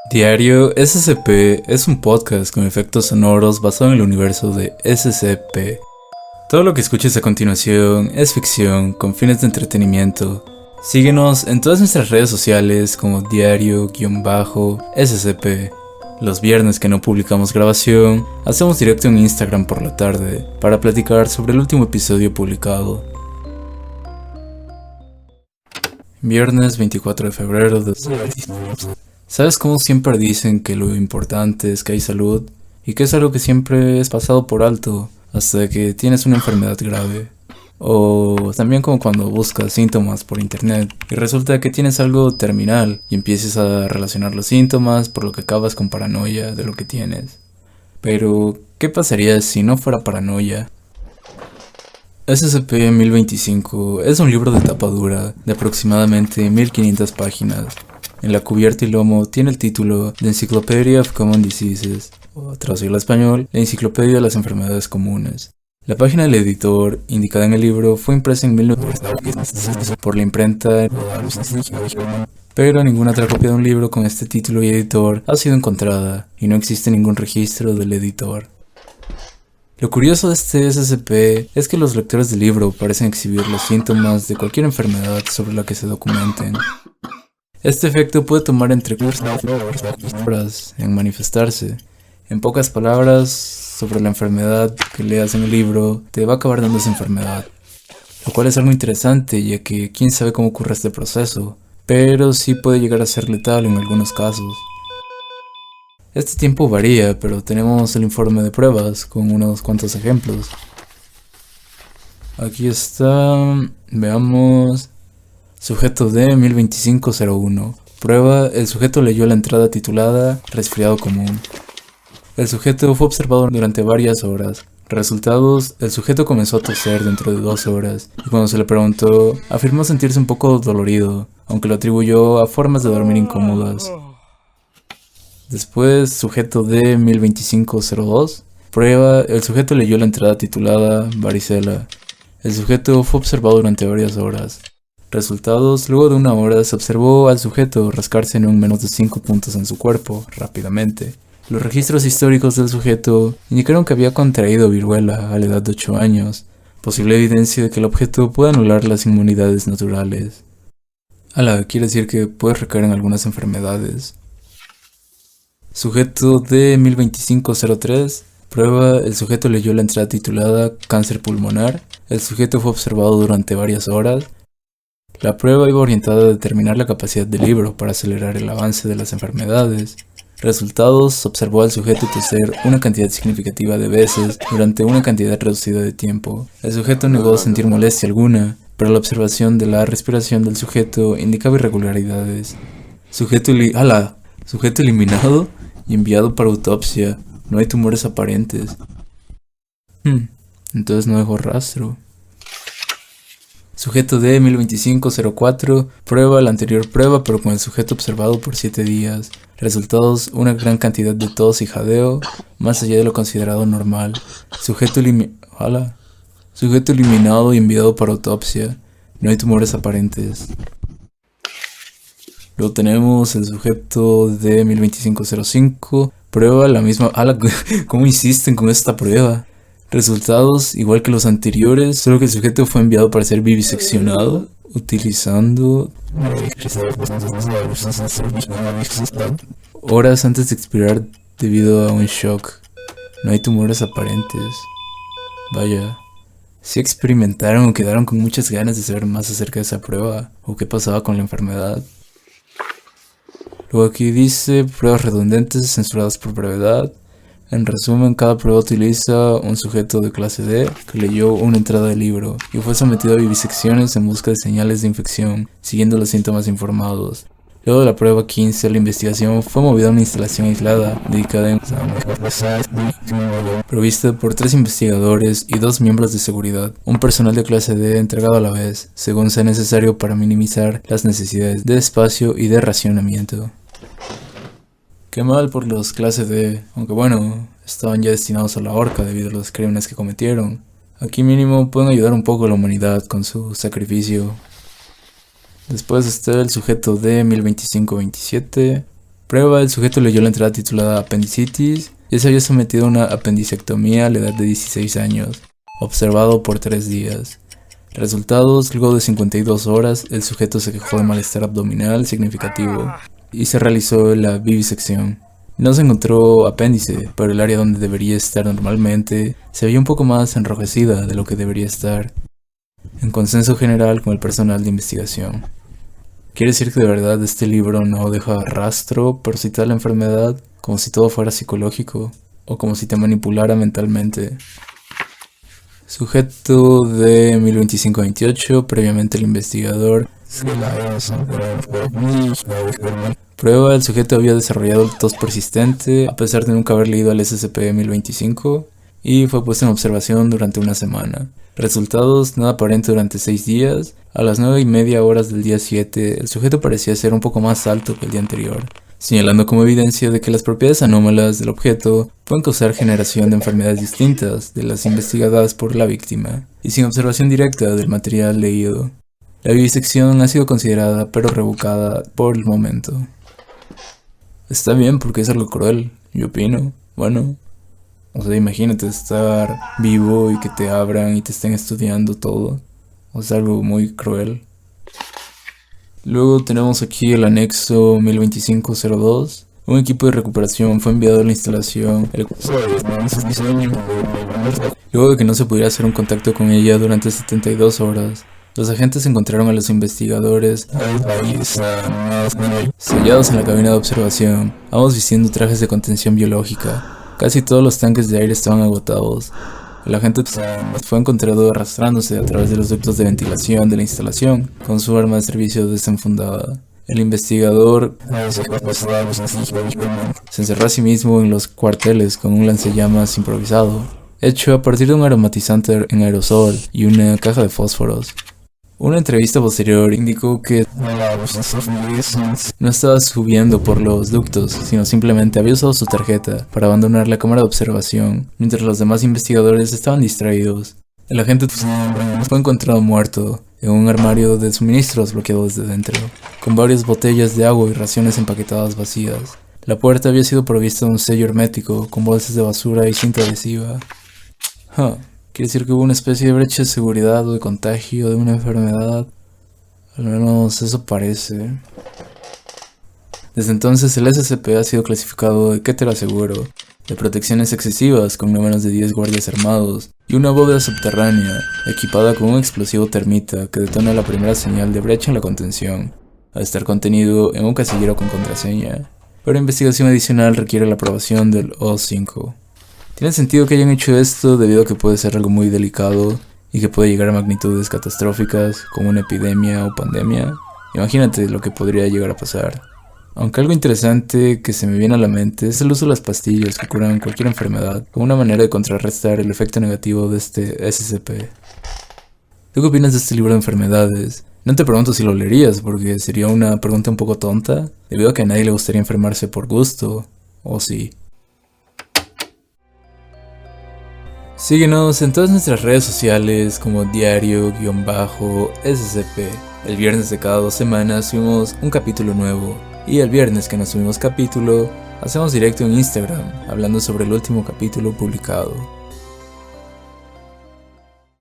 Diario SCP es un podcast con efectos sonoros basado en el universo de SCP. Todo lo que escuches a continuación es ficción con fines de entretenimiento. Síguenos en todas nuestras redes sociales como diario-scp. Los viernes que no publicamos grabación, hacemos directo en Instagram por la tarde para platicar sobre el último episodio publicado. Viernes 24 de febrero de 2020. ¿Sabes cómo siempre dicen que lo importante es que hay salud? Y que es algo que siempre es pasado por alto hasta que tienes una enfermedad grave. O también como cuando buscas síntomas por internet y resulta que tienes algo terminal y empieces a relacionar los síntomas por lo que acabas con paranoia de lo que tienes. Pero, ¿qué pasaría si no fuera paranoia? SCP-1025 es un libro de tapa dura de aproximadamente 1500 páginas. En la cubierta y lomo tiene el título The Encyclopedia of Common Diseases, o traducido al español, la Enciclopedia de las Enfermedades Comunes. La página del editor, indicada en el libro, fue impresa en 1900 por la imprenta, pero ninguna otra copia de un libro con este título y editor ha sido encontrada, y no existe ningún registro del editor. Lo curioso de este SCP es que los lectores del libro parecen exhibir los síntomas de cualquier enfermedad sobre la que se documenten. Este efecto puede tomar entre 4 horas en manifestarse. En pocas palabras, sobre la enfermedad que leas en el libro, te va a acabar dando esa enfermedad. Lo cual es algo interesante, ya que quién sabe cómo ocurre este proceso, pero sí puede llegar a ser letal en algunos casos. Este tiempo varía, pero tenemos el informe de pruebas con unos cuantos ejemplos. Aquí está, veamos. Sujeto D-1025-01. Prueba, el sujeto leyó la entrada titulada Resfriado común. El sujeto fue observado durante varias horas. Resultados, el sujeto comenzó a toser dentro de 2 horas y cuando se le preguntó, afirmó sentirse un poco dolorido, aunque lo atribuyó a formas de dormir incómodas. Después, sujeto D-1025-02. Prueba, el sujeto leyó la entrada titulada Varicela. El sujeto fue observado durante varias horas. Resultados, luego de 1 hora se observó al sujeto rascarse en un menos de 5 puntos en su cuerpo, rápidamente. Los registros históricos del sujeto indicaron que había contraído viruela a la edad de 8 años, posible evidencia de que el objeto puede anular las inmunidades naturales. Quiere decir que puede recaer en algunas enfermedades. Sujeto D-1025-03. Prueba, el sujeto leyó la entrada titulada Cáncer pulmonar. El sujeto fue observado durante varias horas. La prueba iba orientada a determinar la capacidad del libro para acelerar el avance de las enfermedades. Resultados, observó al sujeto toser una cantidad significativa de veces durante una cantidad reducida de tiempo. El sujeto negó sentir molestia alguna, pero la observación de la respiración del sujeto indicaba irregularidades. Sujeto eliminado y enviado para autopsia. No hay tumores aparentes. Entonces no dejó rastro. Sujeto D-1025-04. Prueba la anterior prueba pero con el sujeto observado por 7 días. Resultados, una gran cantidad de tos y jadeo, más allá de lo considerado normal. Sujeto eliminado y enviado para autopsia. No hay tumores aparentes. Luego tenemos el sujeto D-1025-05. Prueba la misma... ¿Cómo insisten con esta prueba? Resultados, igual que los anteriores, solo que el sujeto fue enviado para ser viviseccionado, utilizando horas antes de expirar debido a un shock. No hay tumores aparentes. Vaya, si experimentaron o quedaron con muchas ganas de saber más acerca de esa prueba, o qué pasaba con la enfermedad. Luego aquí dice, pruebas redundantes censuradas por brevedad. En resumen, cada prueba utiliza un sujeto de clase D que leyó una entrada del libro y fue sometido a vivisecciones en busca de señales de infección, siguiendo los síntomas informados. Luego de la prueba 15, la investigación fue movida a una instalación aislada, dedicada provista por 3 investigadores y 2 miembros de seguridad, un personal de clase D entregado a la vez, según sea necesario para minimizar las necesidades de espacio y de racionamiento. Qué mal por los clase D, aunque bueno, estaban ya destinados a la horca debido a los crímenes que cometieron. Aquí mínimo pueden ayudar un poco a la humanidad con su sacrificio. Después está el sujeto D-1025-27. Prueba: el sujeto leyó la entrada titulada apendicitis y se había sometido a una apendicectomía a la edad de 16 años, observado por 3 días. Resultados: luego de 52 horas, el sujeto se quejó de malestar abdominal significativo y se realizó la vivisección. No se encontró apéndice, pero el área donde debería estar normalmente se veía un poco más enrojecida de lo que debería estar, en consenso general con el personal de investigación. Quiere decir que de verdad este libro no deja rastro por citar la enfermedad, como si todo fuera psicológico, o como si te manipulara mentalmente. Sujeto de 1025-28, previamente el investigador. Prueba: el sujeto había desarrollado tos persistente a pesar de nunca haber leído el SCP-1025 y fue puesto en observación durante una semana. Resultados: nada aparente durante 6 días. A las 9:30 horas del día 7, el sujeto parecía ser un poco más alto que el día anterior, señalando como evidencia de que las propiedades anómalas del objeto pueden causar generación de enfermedades distintas de las investigadas por la víctima, y sin observación directa del material leído. La vivisección ha sido considerada pero revocada por el momento. Está bien porque es algo cruel, yo opino. Bueno, o sea, imagínate estar vivo y que te abran y te estén estudiando todo. O sea, algo muy cruel. Luego tenemos aquí el anexo 1025-02. Un equipo de recuperación fue enviado a la instalación. Luego de que no se pudiera hacer un contacto con ella durante 72 horas, los agentes encontraron a los investigadores sellados en la cabina de observación, ambos vistiendo trajes de contención biológica. Casi todos los tanques de aire estaban agotados. El agente fue encontrado arrastrándose a través de los ductos de ventilación de la instalación, con su arma de servicio desenfundada. El investigador se encerró a sí mismo en los cuarteles con un lanzallamas improvisado, hecho a partir de un aromatizante en aerosol y una caja de fósforos. Una entrevista posterior indicó que no estaba subiendo por los ductos, sino simplemente había usado su tarjeta para abandonar la cámara de observación, mientras los demás investigadores estaban distraídos. El agente fue encontrado muerto en un armario de suministros bloqueado desde dentro, con varias botellas de agua y raciones empaquetadas vacías. La puerta había sido provista de un sello hermético con bolsas de basura y cinta adhesiva. Quiere decir que hubo una especie de brecha de seguridad o de contagio de una enfermedad. Al menos eso parece. Desde entonces el SCP ha sido clasificado de Keter seguro, de protecciones excesivas con no menos de 10 guardias armados y una bóveda subterránea equipada con un explosivo termita que detona la primera señal de brecha en la contención, al estar contenido en un casillero con contraseña. Pero investigación adicional requiere la aprobación del O5. Tiene sentido que hayan hecho esto debido a que puede ser algo muy delicado y que puede llegar a magnitudes catastróficas como una epidemia o pandemia. Imagínate lo que podría llegar a pasar. Aunque algo interesante que se me viene a la mente es el uso de las pastillas que curan cualquier enfermedad como una manera de contrarrestar el efecto negativo de este SCP. ¿Tú qué opinas de este libro de enfermedades? No te pregunto si lo leerías porque sería una pregunta un poco tonta, debido a que a nadie le gustaría enfermarse por gusto, ¿o sí? Síguenos en todas nuestras redes sociales como diario_SCP. El viernes de cada 2 semanas subimos un capítulo nuevo. Y el viernes que no subimos capítulo, hacemos directo en Instagram, hablando sobre el último capítulo publicado.